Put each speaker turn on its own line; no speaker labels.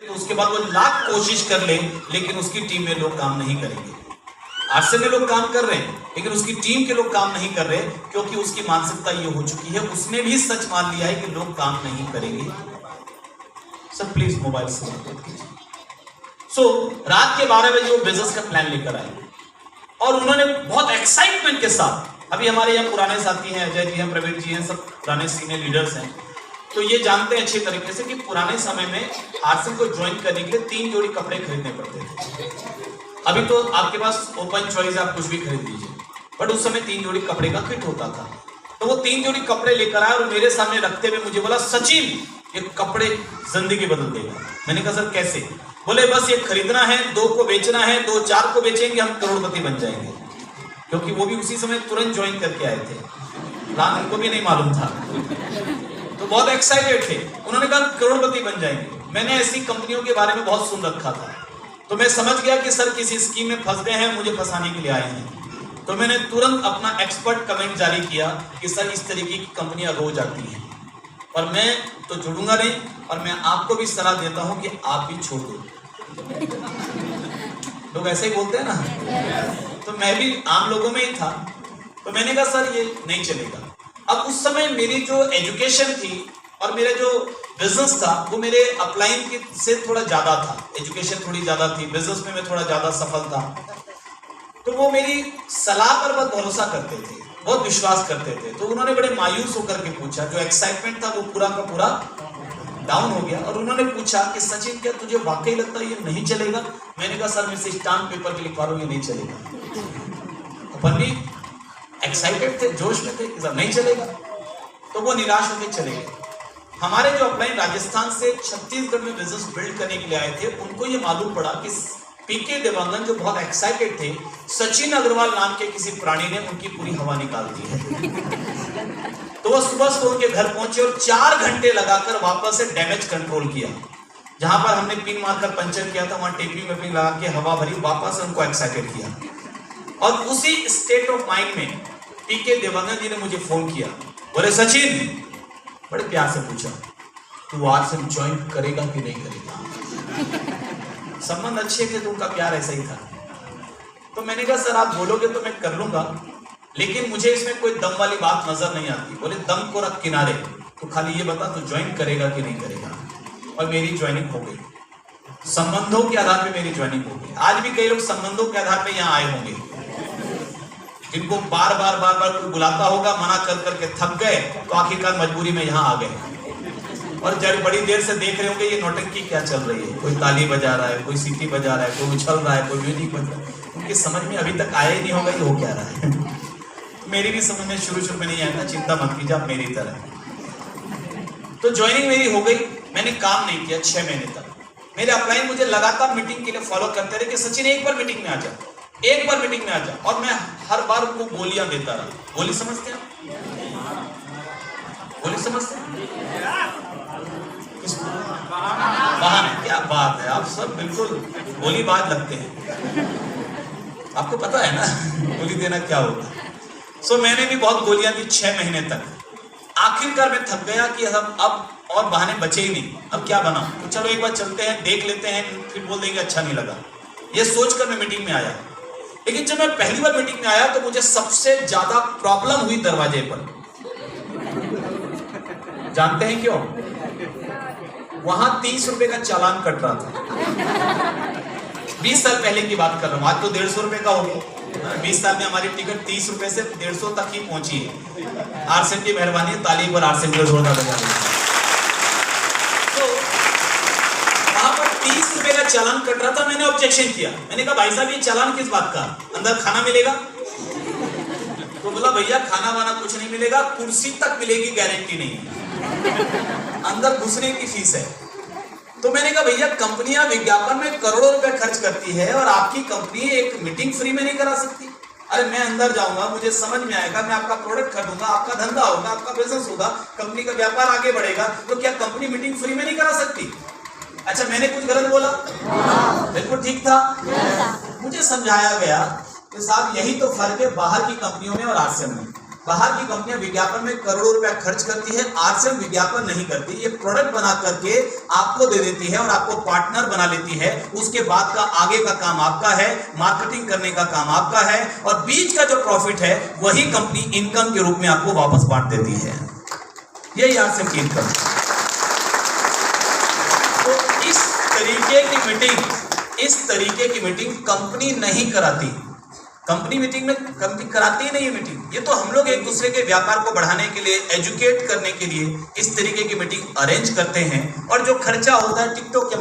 तो उसके बाद वो लाख कोशिश कर ले, लेकिन उसकी टीम में लोग काम नहीं करेंगे। आरसे में लोग काम कर रहे हैं, लेकिन उसकी टीम के लोग काम नहीं कर रहे, क्योंकि उसकी मानसिकता ये हो चुकी है, उसने भी सच मान लिया है कि लोग काम नहीं करेंगे। सब प्लीज मोबाइल से मत कीजिए। रात के 12 बजे वो बिजनेस का प्लान लेकर आए और उन्होंने बहुत एक्साइटमेंट के साथ, अभी हमारे यहाँ पुराने साथी हैं, अजय जी हैं, प्रवीण जी हैं, सब पुराने सीनियर लीडर्स हैं, तो ये जानते हैं अच्छी तरीके से कि पुराने समय में आरसीएम को ज्वाइन करने के लिए 3 जोड़ी कपड़े खरीदने पड़ते थे। अभी तो आपके पास ओपन चॉइस, आप कुछ भी खरीद लीजिए, बट उस समय 3 जोड़ी कपड़े का फिट होता था। तो वो 3 जोड़ी कपड़े लेकर आया और मेरे सामने रखते हुए मुझे बोला, सचिन ये कपड़े जिंदगी बदल देगा। मैंने कहा सर कैसे? बोले बस ये खरीदना है, 2 को बेचना है, 2 4 को बेचेंगे, हम करोड़पति बन जाएंगे। क्योंकि वो भी उसी समय तुरंत ज्वाइन करके आए थे, प्लान उनको भी नहीं मालूम था, तो बहुत एक्साइटेड थे। उन्होंने कहा करोड़पति बन जाएंगे। मैंने ऐसी कंपनियों के बारे में बहुत सुन रखा था, तो मैं समझ गया कि सर किसी स्कीम में फंस गए हैं, मुझे फंसाने के लिए आए हैं। तो मैंने तुरंत अपना एक्सपर्ट कमेंट जारी किया कि सर इस तरीके की कंपनियां रोज आती हैं और मैं तो जुड़ूंगा नहीं, और मैं आपको भी सलाह देता हूं कि आप भी छोड़ दो। लोग ऐसे ही बोलते हैं ना, तो मैं भी आम लोगों में ही था। तो मैंने कहा सर ये नहीं चलेगा। अब उस समय मेरी जो एजुकेशन थी और मेरा जो बिजनेस था वो मेरे अपलाइन के से थोड़ा ज्यादा था, एजुकेशन थोड़ी ज्यादा थी, बिजनेस में मैं थोड़ा ज्यादा सफल था। तो वो मेरी सलाह पर बहुत भरोसा करते थे, बहुत विश्वास करते थे। तो उन्होंने बड़े मायूस होकर के पूछा, जो एक्साइटमेंट था वो पूरा का पूरा डाउन हो गया, और उन्होंने पूछा कि सचिन क्या तुझे वाकई लगता है ये नहीं चलेगा? मैंने कहा सर मैं इसे स्टाम्प पेपर पे लिखवा रहा हूं, ये नहीं चलेगा। अपन भी एक्साइटेड थे, जोश में थे कि सर नहीं चलेगा। तो वो निराश होकर चले गए। हमारे जो अपलाइन राजस्थान से छत्तीसगढ़ में बिजनेस बिल्ड करने के लिए आए थे, उनको ये मालूम पड़ा कि पीके देवांगन जो बहुत एक्साइटेड थे, सचिन अग्रवाल नाम के किसी प्राणी ने उनकी पूरी हवा निकाल दी है। तो वो सुबह उनके घर पहुंचे और 4 घंटे लगाकर वापस से डैमेज कंट्रोल किया। जहां पर हमने पिन मारकर पंचर किया था, वहां टेपिंग वेपिंग लगा के हवा भरी, वापस उनको एक्साइटेड किया। और उसी स्टेट ऑफ माइंड में पीके देवांगन जी ने मुझे फोन किया, बोले सचिन, बड़े प्यार से पूछा तू आरसीएम ज्वाइन करेगा कि नहीं करेगा? संबंध अच्छे थे तो उनका प्यार ऐसा ही था। तो मैंने कहा सर आप बोलोगे तो मैं कर लूंगा, लेकिन मुझे इसमें कोई दम वाली बात नजर नहीं आती। बोले दम को रख किनारे, तो खाली ये बता तू ज्वाइन करेगा कि नहीं करेगा। और मेरी ज्वाइनिंग हो गई, संबंधों के आधार पे मेरी ज्वाइनिंग हो गई। आज भी कई लोग संबंधों के आधार पे यहाँ आए होंगे, जिनको बार बार कोई बुलाता होगा, मना कर करके थक गए, तो आखिरकार मजबूरी में यहाँ आ गए। और जब बड़ी देर से देख रहे होंगे ये नौटंकी क्या चल रही है, कोई ताली बजा रहा है, कोई सीटी बजा रहा है, कोई उछल रहा है, कोई म्यूजिक बज रहा है, उनकी समझ में अभी तक आया ही नहीं होगा ये हो क्या रहा है। मेरी भी समझ में शुरू में नहीं आया था, चिंता मत कीजिए आप मेरी तरह। तो ज्वाइनिंग मेरी हो गई, मैंने काम नहीं किया 6 महीने तक। मेरे अपलाइन मुझे लगातार मीटिंग के लिए फॉलो करते रहे कि सचिन एक बार मीटिंग में आ जा, एक बार मीटिंग में आ जा। और मैं हर बार उनको गोलियां देता रहा। गोली समझते हैं? गोली समझते हैं? बहाने, क्या बात है, आप सब बिल्कुल गोलीबाज लगते हैं। आपको पता है ना गोली देना क्या होता है। सो मैंने भी बहुत गोलियां दी 6 महीने तक। आखिरकार मैं थक गया कि अब और बहाने बचे ही नहीं, अब क्या बना, तो चलो एक बार चलते हैं, देख लेते हैं, फिर बोल देंगे अच्छा नहीं लगा। ये सोचकर मैं मीटिंग में आया। लेकिन जब मैं पहली बार मीटिंग में आया तो मुझे सबसे ज्यादा प्रॉब्लम हुई दरवाजे पर। जानते हैं क्यों? वहां 30 रुपए का चालान कट रहा था। 20 साल पहले की बात कर रहा हूं, आज तो 150 रुपए का हो गया। 20 साल में हमारी टिकट 30 रुपए से 150 तक ही पहुंची है। आरसीएम की मेहरबानी, ताली पर आरसीएम को जोरदार बजा दें। तो वहां पर 30 रुपए का चालान कट रहा था। मैंने ऑब्जेक्शन किया, मैंने कहा भाई साहब ये चालान किस बात का, अंदर खाना मिलेगा? तो बोला भैया खाना वाना कुछ नहीं मिलेगा, कुर्सी तक मिलेगी, गारंटी नहीं है, अंदर घुसने की फीस है। तो मैंने कहा भैया कंपनियां विज्ञापन में करोड़ों रुपए खर्च करती है और आपकी कंपनी एक मीटिंग फ्री में नहीं करा सकती। अरे मैं अंदर जाऊंगा, मुझे समझ में आएगा, मैं आपका प्रोडक्ट खरीदूंगा, आपका धंधा होगा, आपका बिजनेस होगा, कंपनी का व्यापार आगे बढ़ेगा, तो क्या कंपनी मीटिंग फ्री में नहीं करा सकती? अच्छा मैंने कुछ गलत बोला? बिल्कुल ठीक था। मुझे समझाया गया कि साहब यही तो फर्क है बाहर की कंपनियों में और आरसीएम में। बाहर की कंपनियां विज्ञापन में करोड़ों रुपया खर्च करती है, आरसीएम विज्ञापन नहीं करती। ये प्रोडक्ट बना करके आपको दे देती है और आपको पार्टनर बना लेती है। उसके बाद का आगे का काम आपका है, मार्केटिंग करने का काम आपका है, और बीच का जो प्रॉफिट है वही कंपनी इनकम के रूप में आपको वापस बांट देती है। यही आरसीएम की इनकम। तो इस तरीके की मीटिंग कंपनी नहीं कराती। कंपनी मीटिंग में कंपनी कराती ही नहीं है मीटिंग। ये तो हम लोग एक दूसरे के व्यापार को बढ़ाने के लिए, एजुकेट करने के लिए इस तरीके की मीटिंग अरेंज करते हैं। और जो खर्चा होता है टिकटॉक